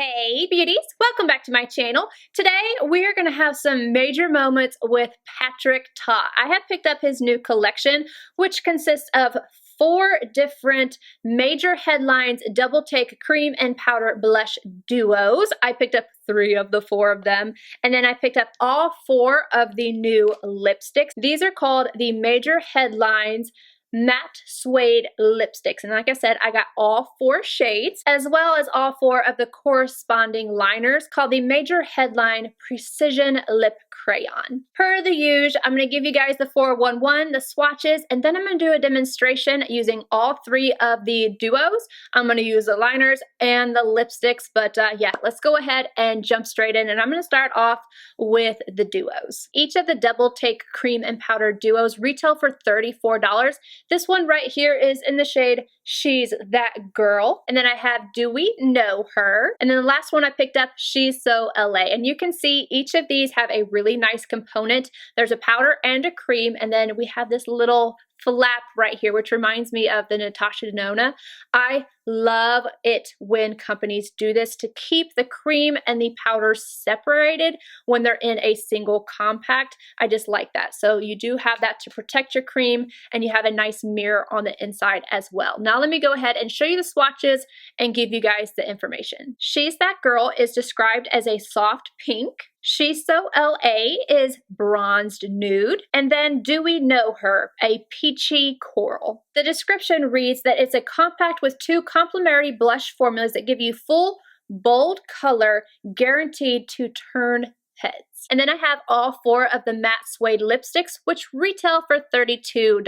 Hey beauties, welcome back to my channel. Today we're going to have some major moments with Patrick Ta. I have picked up his new collection, which consists of 4 different major headlines double take cream and powder blush duos. I picked up 3 of the 4 of them, and then I picked up all 4 of the new lipsticks. These are called the major headlines matte suede lipsticks, and like I said, I got all 4 shades as well as all 4 of the corresponding liners called the major headline precision lip crayon. Per the usual, I'm going to give you guys the 411, the swatches, and then I'm going to do a demonstration using all 3 of the duos. I'm going to use the liners and the lipsticks, but yeah, let's go ahead and jump straight in, and I'm going to start off with the duos. Each of the double take cream and powder duos retail for $34. This one right here is in the shade She's That Girl. And then I have Do We Know Her? And then the last one I picked up, She's So LA. And you can see each of these have a really nice component. There's a powder and a cream. And then we have this little flap right here, which reminds me of the Natasha Denona. I love it when companies do this to keep the cream and the powder separated when they're in a single compact. I just like that. So you do have that to protect your cream, and you have a nice mirror on the inside as well. Now let me go ahead and show you the swatches and give you guys the information. She's That Girl is described as a soft pink. She's So LA is bronzed nude, and then Do We Know Her, a peachy coral. The description reads that it's a compact with 2 complementary blush formulas that give you full, bold color guaranteed to turn heads. And then I have all 4 of the matte suede lipsticks, which retail for $32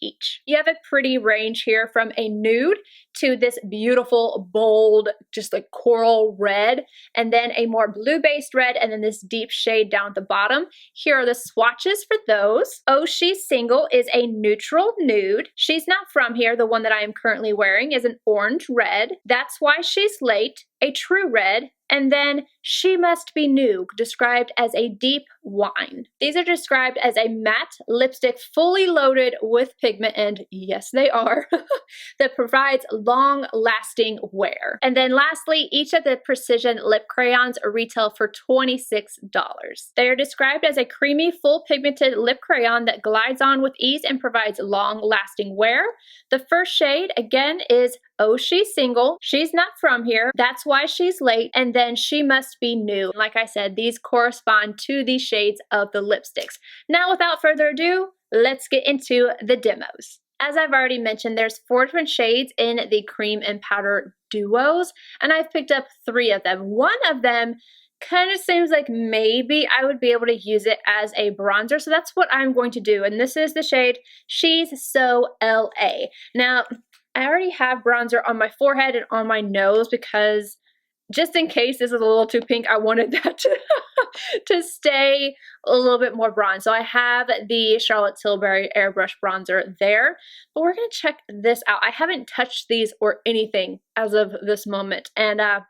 each. You have a pretty range here from a nude to this beautiful, bold, just like coral red, and then a more blue-based red, and then this deep shade down at the bottom. Here are the swatches for those. Oh, She's Single is a neutral nude. She's Not From Here, the one that I am currently wearing, is an orange red. That's Why She's Late, a true red. And then She Must Be New, described as a deep wine. These are described as a matte lipstick fully loaded with pigment, and yes, they are, that provides long-lasting wear. And then lastly, each of the precision lip crayons retail for $26. They are described as a creamy, full pigmented lip crayon that glides on with ease and provides long-lasting wear. The first shade, again, is Oh, She's Single, She's Not From Here, That's Why She's Late, and then She Must Be New. Like I said, these correspond to the shades of the lipsticks. Now, without further ado, let's get into the demos. As I've already mentioned, there's 4 different shades in the cream and powder duos, and I've picked up 3 of them. One of them kind of seems like maybe I would be able to use it as a bronzer, so that's what I'm going to do, and this is the shade She's So LA. Now, I already have bronzer on my forehead and on my nose because just in case this is a little too pink, I wanted that to stay a little bit more bronze. So I have the Charlotte Tilbury Airbrush bronzer there, but we're going to check this out. I haven't touched these or anything as of this moment, and I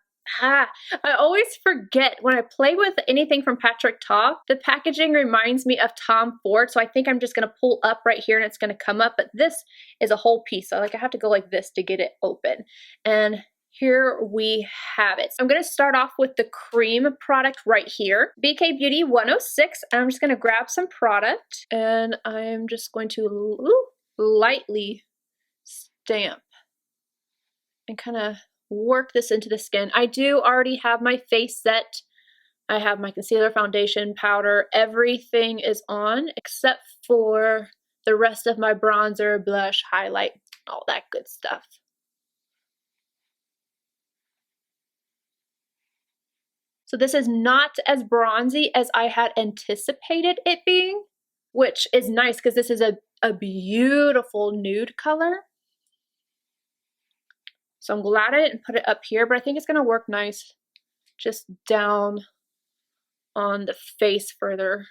always forget when I play with anything from Patrick Ta, the packaging reminds me of Tom Ford, so I think I'm just going to pull up right here and it's going to come up, but this is a whole piece, so like I have to go like this to get it open. And here we have it. So I'm going to start off with the cream product right here, BK Beauty 106, and I'm just going to grab some product, and I'm just going to lightly stamp and kind of work this into the skin. I do already have my face set. I have my concealer, foundation, powder, everything is on except for the rest of my bronzer, blush, highlight, all that good stuff. So this is not as bronzy as I had anticipated it being, which is nice because this is a beautiful nude color. So I'm glad I didn't put it up here, but I think it's going to work nice just down on the face further.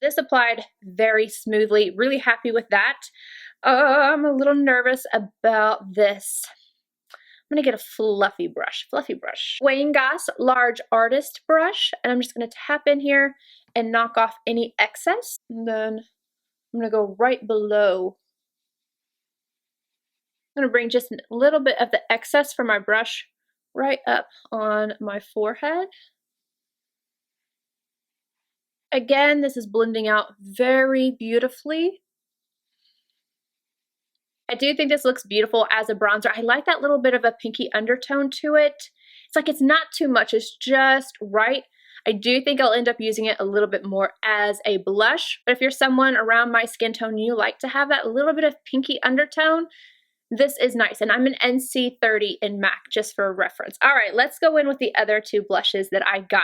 This applied very smoothly, really happy with that. I'm a little nervous about this. I'm going to get a fluffy brush. Wayne Goss Large Artist Brush, and I'm just going to tap in here and knock off any excess. And then I'm going to go right below. I'm going to bring just a little bit of the excess from my brush right up on my forehead. Again, this is blending out very beautifully. I do think this looks beautiful as a bronzer. I like that little bit of a pinky undertone to it. It's like it's not too much, it's just right. I do think I'll end up using it a little bit more as a blush, but if you're someone around my skin tone, you like to have that little bit of pinky undertone, this is nice. And I'm an NC30 in MAC, just for reference. All right, let's go in with the other two blushes that I got.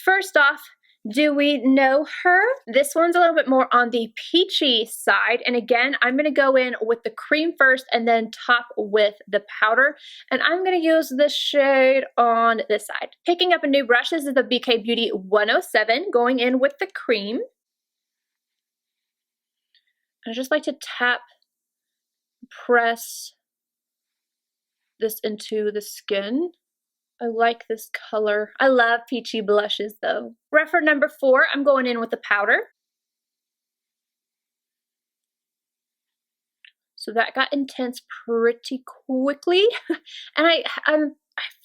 First off, do we know her? This one's a little bit more on the peachy side. And again, I'm going to go in with the cream first and then top with the powder. And I'm going to use the shade on this side. Picking up a new brush, this is the BK Beauty 107, going in with the cream. I just like to tap, press this into the skin. I like this color. I love peachy blushes though. Reference number 4, I'm going in with the powder. So that got intense pretty quickly. And I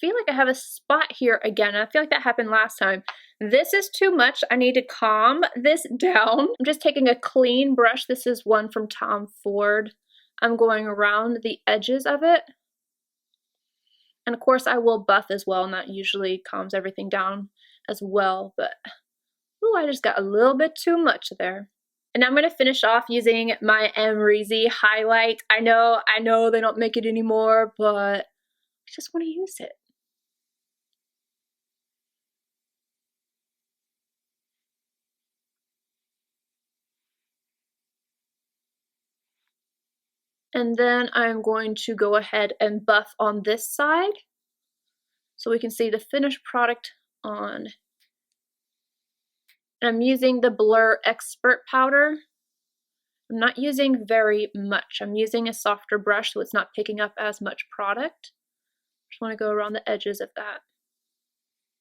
feel like I have a spot here again. I feel like that happened last time. This is too much. I need to calm this down. I'm just taking a clean brush. This is one from Tom Ford. I'm going around the edges of it. And of course I will buff as well, and that usually calms everything down as well, but ooh, I just got a little bit too much there. And I'm going to finish off using my AMREZY highlight. I know they don't make it anymore, but I just want to use it. And then I'm going to go ahead and buff on this side so we can see the finished product on. And I'm using the Blur Expert powder. I'm not using very much. I'm using a softer brush so it's not picking up as much product. Just want to go around the edges of that.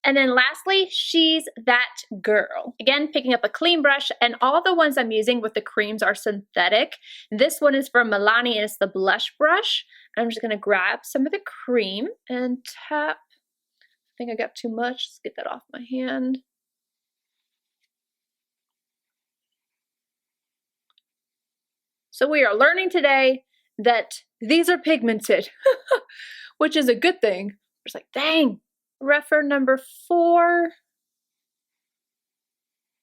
And then lastly, She's That Girl. Again, picking up a clean brush, and all the ones I'm using with the creams are synthetic. This one is from Milani and it's the blush brush. I'm just gonna grab some of the cream and tap. I think I got too much. Let's get that off my hand. So we are learning today that these are pigmented, which is a good thing. It's like, dang. Reference number 4.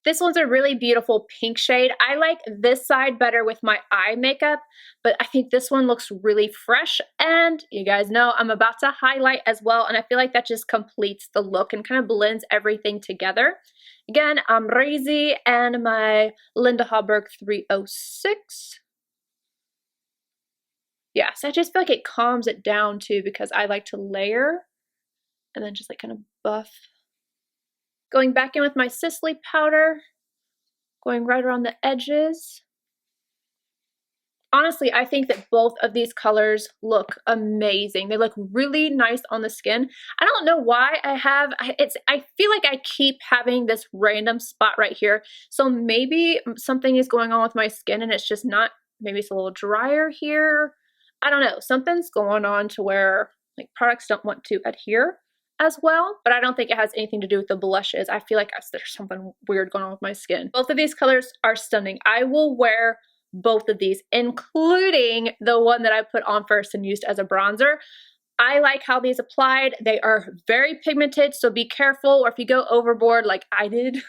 This one's a really beautiful pink shade. I like this side better with my eye makeup, but I think this one looks really fresh. And you guys know I'm about to highlight as well, and I feel like that just completes the look and kind of blends everything together. Again, AMREZY and my Linda Hallberg 306. Yeah, so I just feel like it calms it down too because I like to layer and then just like kind of buff. Going back in with my SISLEY powder, going right around the edges. Honestly, I think that both of these colors look amazing. They look really nice on the skin. I don't know why I feel like I keep having this random spot right here. So maybe something is going on with my skin and it's just not, maybe it's a little drier here. I don't know, something's going on to where like products don't want to adhere as well, but I don't think it has anything to do with the blushes. I feel like there's something weird going on with my skin. Both of these colors are stunning. I will wear both of these, including the one that I put on first and used as a bronzer. I like how these applied. They are very pigmented, so be careful, or if you go overboard like I did,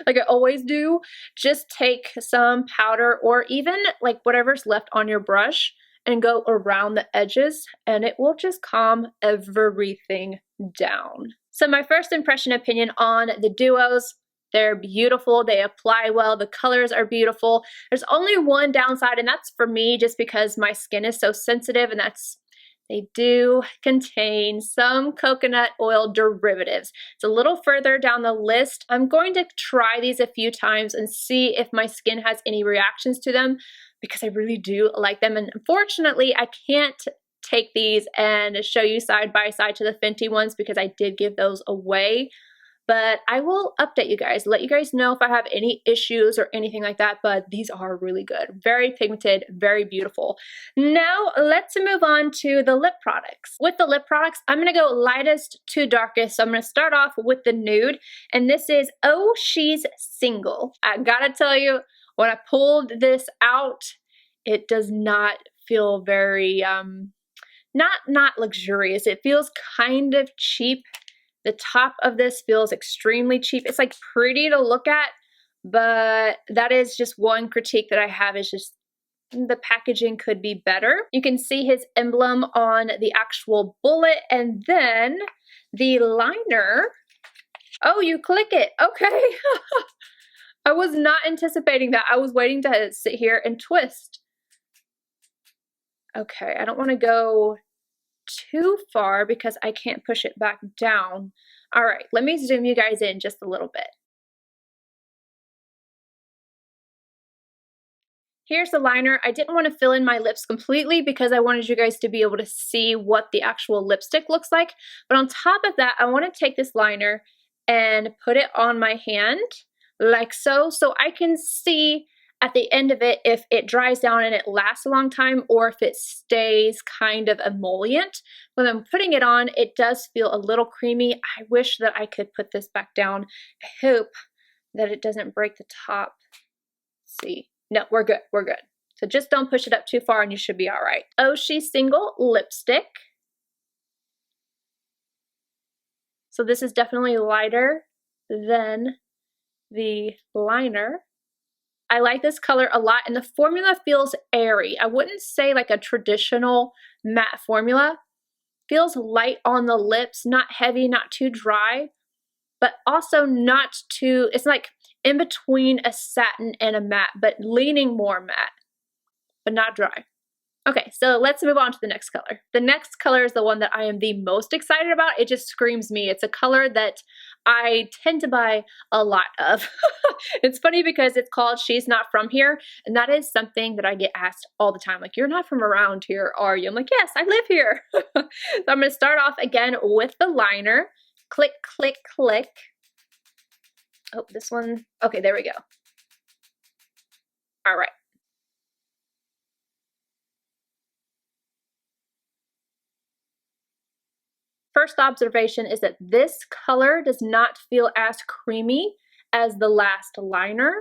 like I always do, just take some powder or even like whatever's left on your brush and go around the edges, and it will just calm everything down. So my first impression opinion on the duos, they're beautiful, they apply well, the colors are beautiful. There's only one downside, and that's for me just because my skin is so sensitive, and that's they do contain some coconut oil derivatives. It's a little further down the list. I'm going to try these a few times and see if my skin has any reactions to them, because I really do like them. And unfortunately, I can't take these and show you side by side to the Fenty ones because I did give those away. but I will update you guys, let you guys know if I have any issues or anything like that, but these are really good. Very pigmented, very beautiful. Now let's move on to the lip products. With the lip products, I'm gonna go lightest to darkest. So I'm gonna start off with the nude, and this is Oh She's Single. I gotta tell you, when I pulled this out, it does not feel very, not luxurious. It feels kind of cheap. The top of this feels extremely cheap. It's like pretty to look at, but that is just one critique that I have, is just the packaging could be better. You can see his emblem on the actual bullet, and then the liner. Oh, you click it. Okay. I was not anticipating that. I was waiting to sit here and twist. Okay, I don't want to go too far because I can't push it back down. All right, let me zoom you guys in just a little bit. Here's the liner. I didn't want to fill in my lips completely because I wanted you guys to be able to see what the actual lipstick looks like. But on top of that, I want to take this liner and put it on my hand like so, so I can see at the end of it if it dries down and it lasts a long time, or if it stays kind of emollient. When I'm putting it on, it does feel a little creamy. I wish that I could put this back down. I hope that it doesn't break the top. Let's see. No, we're good. We're good. So just don't push it up too far and you should be all right. Oh She's Single lipstick. So this is definitely lighter than the liner. I like this color a lot, and the formula feels airy. I wouldn't say like a traditional matte formula. Feels light on the lips, not heavy, not too dry, but also not too, it's like in between a satin and a matte, but leaning more matte, but not dry. Okay, so let's move on to the next color. The next color is the one that I am the most excited about. It just screams me. It's a color that I tend to buy a lot of. It's funny because it's called She's Not From Here, and that is something that I get asked all the time. Like, you're not from around here, are you? I'm like, yes, I live here. So I'm gonna start off again with the liner. Click, click, click. Oh, this one. Okay, there we go. All right. First observation is that this color does not feel as creamy as the last liner.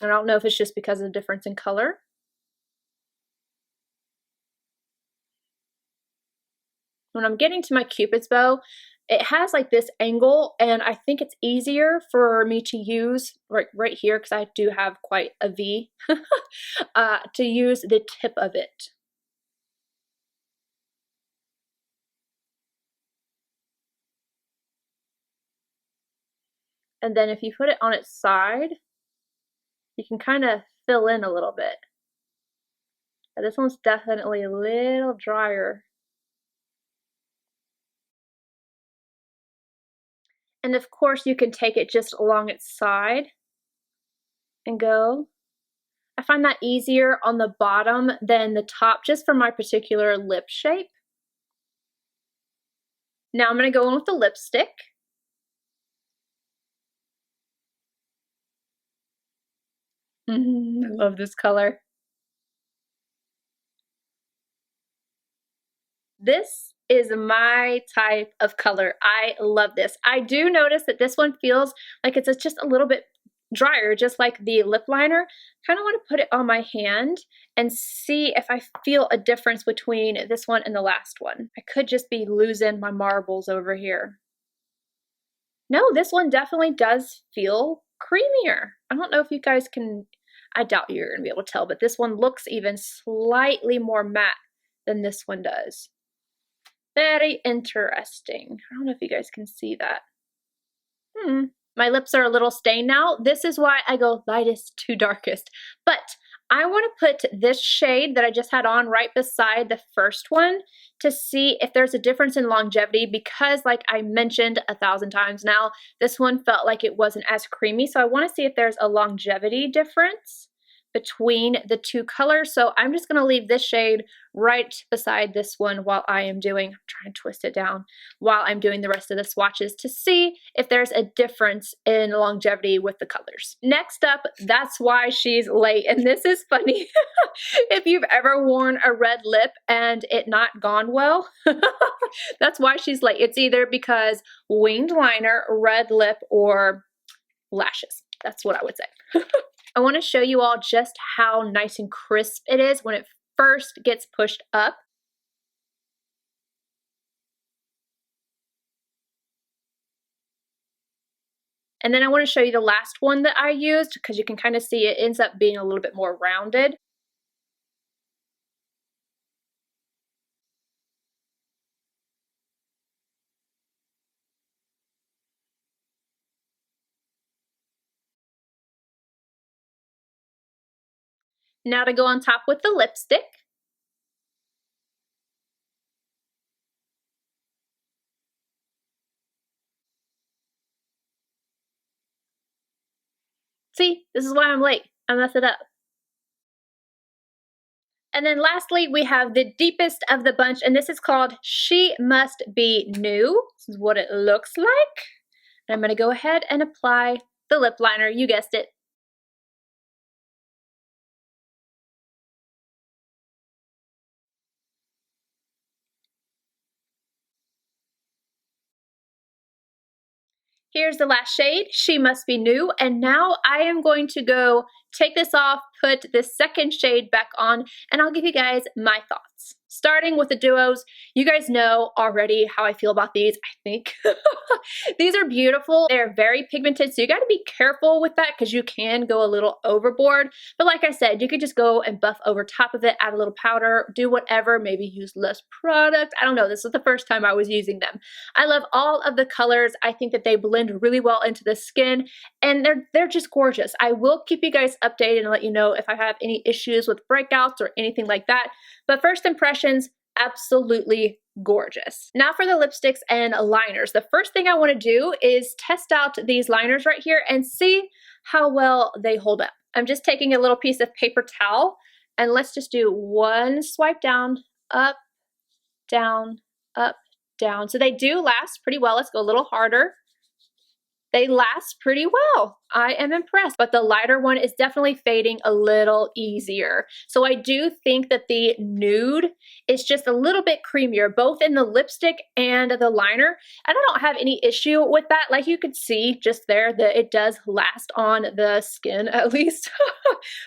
I don't know if it's just because of the difference in color. When I'm getting to my Cupid's bow, it has like this angle, and I think it's easier for me to use right here, because I do have quite a V, to use the tip of it. And then if you put it on its side, you can kind of fill in a little bit. But this one's definitely a little drier. And of course you can take it just along its side and go. I find that easier on the bottom than the top, just for my particular lip shape. Now I'm going to go in with the lipstick. I love this color. This is my type of color. I love this. I do notice that this one feels like it's just a little bit drier, just like the lip liner. Kind of want to put it on my hand and see if I feel a difference between this one and the last one. I could just be losing my marbles over here. No, this one definitely does feel creamier. I don't know if you guys can, I doubt you're going to be able to tell, but this one looks even slightly more matte than this one does. Very interesting. I don't know if you guys can see that. My lips are a little stained now. This is why I go lightest to darkest. But I want to put this shade that I just had on right beside the first one to see if there's a difference in longevity, because like I mentioned 1,000 times now, this one felt like it wasn't as creamy. So I want to see if there's a longevity difference between the two colors. So I'm just going to leave this shade right beside this one while I am doing, I'm trying to twist it down, while I'm doing the rest of the swatches to see if there's a difference in longevity with the colors. Next up, That's Why She's Late. And this is funny. If you've ever worn a red lip and it not gone well, that's why she's late. It's either because winged liner, red lip, or lashes. That's what I would say. I want to show you all just how nice and crisp it is when it first gets pushed up. And then I want to show you the last one that I used because you can kind of see it ends up being a little bit more rounded. Now to go on top with the lipstick. See, this is why I'm late. I messed it up. And then lastly, we have the deepest of the bunch, and this is called She Must Be New. This is what it looks like. And I'm going to go ahead and apply the lip liner. You guessed it. Here's the last shade, She Must Be New. And now I am going to go take this off, put the second shade back on, and I'll give you guys my thoughts. Starting with the duos, you guys know already how I feel about these, I think. These are beautiful. They're very pigmented, so you gotta be careful with that because you can go a little overboard. But like I said, you could just go and buff over top of it, add a little powder, do whatever, maybe use less product. I don't know, this is the first time I was using them. I love all of the colors. I think that they blend really well into the skin, and they're just gorgeous. I will keep you guys updated and let you know if I have any issues with breakouts or anything like that. But first impressions, absolutely gorgeous. Now for the lipsticks and liners. The first thing I want to do is test out these liners right here and see how well they hold up. I'm just taking a little piece of paper towel and let's just do one swipe down, up, down, up, down. So they do last pretty well. Let's go a little harder. They last pretty well. I am impressed, but the lighter one is definitely fading a little easier. So I do think that the nude is just a little bit creamier, both in the lipstick and the liner. And I don't have any issue with that. Like you could see just there that it does last on the skin at least.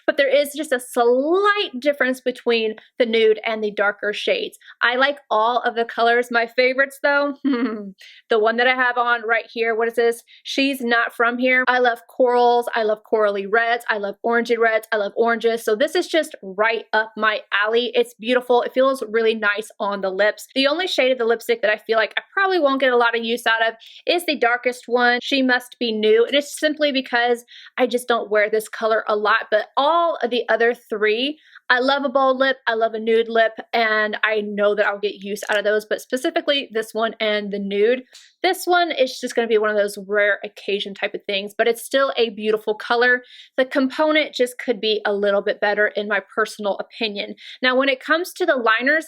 But there is just a slight difference between the nude and the darker shades. I like all of the colors. My favorites though, the one that I have on right here, what is this? She's Not From Here. I love corals, I love corally reds, I love orangey reds, I love oranges. So this is just right up my alley. It's beautiful. It feels really nice on the lips. The only shade of the lipstick that I feel like I probably won't get a lot of use out of is the darkest one, She Must Be New. It is simply because I just don't wear this color a lot, but all of the other three, I love a bold lip, I love a nude lip, and I know that I'll get use out of those, but specifically this one and the nude. This one is just going to be one of those rare occasion type of things, but it's still a beautiful color. The component just could be a little bit better in my personal opinion. Now, when it comes to the liners,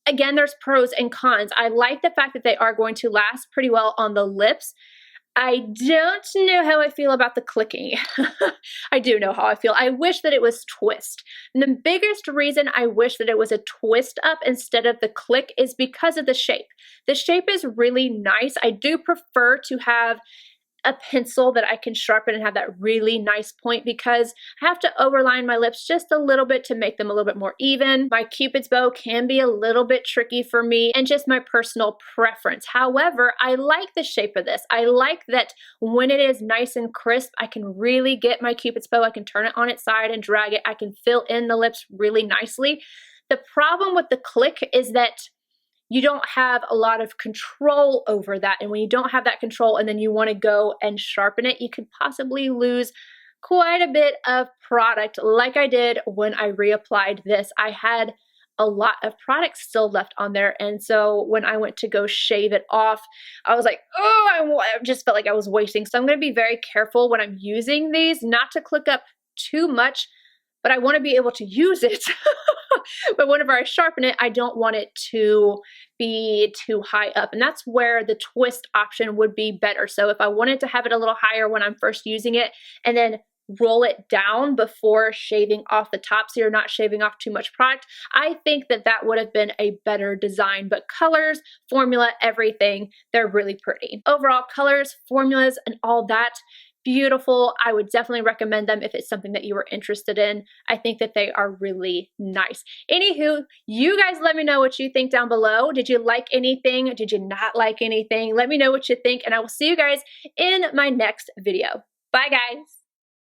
again, there's pros and cons. I like the fact that they are going to last pretty well on the lips. I don't know how I feel about the clicking. I do know how I feel. I wish that it was twist. And the biggest reason I wish that it was a twist up instead of the click is because of the shape. The shape is really nice. I do prefer to have a pencil that I can sharpen and have that really nice point because I have to overline my lips just a little bit to make them a little bit more even. My Cupid's bow can be a little bit tricky for me and just my personal preference. However, I like the shape of this. I like that when it is nice and crisp, I can really get my Cupid's bow. I can turn it on its side and drag it. I can fill in the lips really nicely. The problem with the click is that you don't have a lot of control over that. And when you don't have that control and then you want to go and sharpen it, you could possibly lose quite a bit of product like I did when I reapplied this. I had a lot of product still left on there. And so when I went to go shave it off, I was like, oh, I just felt like I was wasting. So I'm going to be very careful when I'm using these, not to click up too much, but I want to be able to use it. But whenever I sharpen it, I don't want it to be too high up. And that's where the twist option would be better. So if I wanted to have it a little higher when I'm first using it and then roll it down before shaving off the top so you're not shaving off too much product, I think that that would have been a better design. But colors, formula, everything, they're really pretty. Overall, colors, formulas, and all that, beautiful. I would definitely recommend them if it's something that you are interested in. I think that they are really nice. Anywho, you guys let me know what you think down below. Did you like anything? Did you not like anything? Let me know what you think, and I will see you guys in my next video. Bye, guys.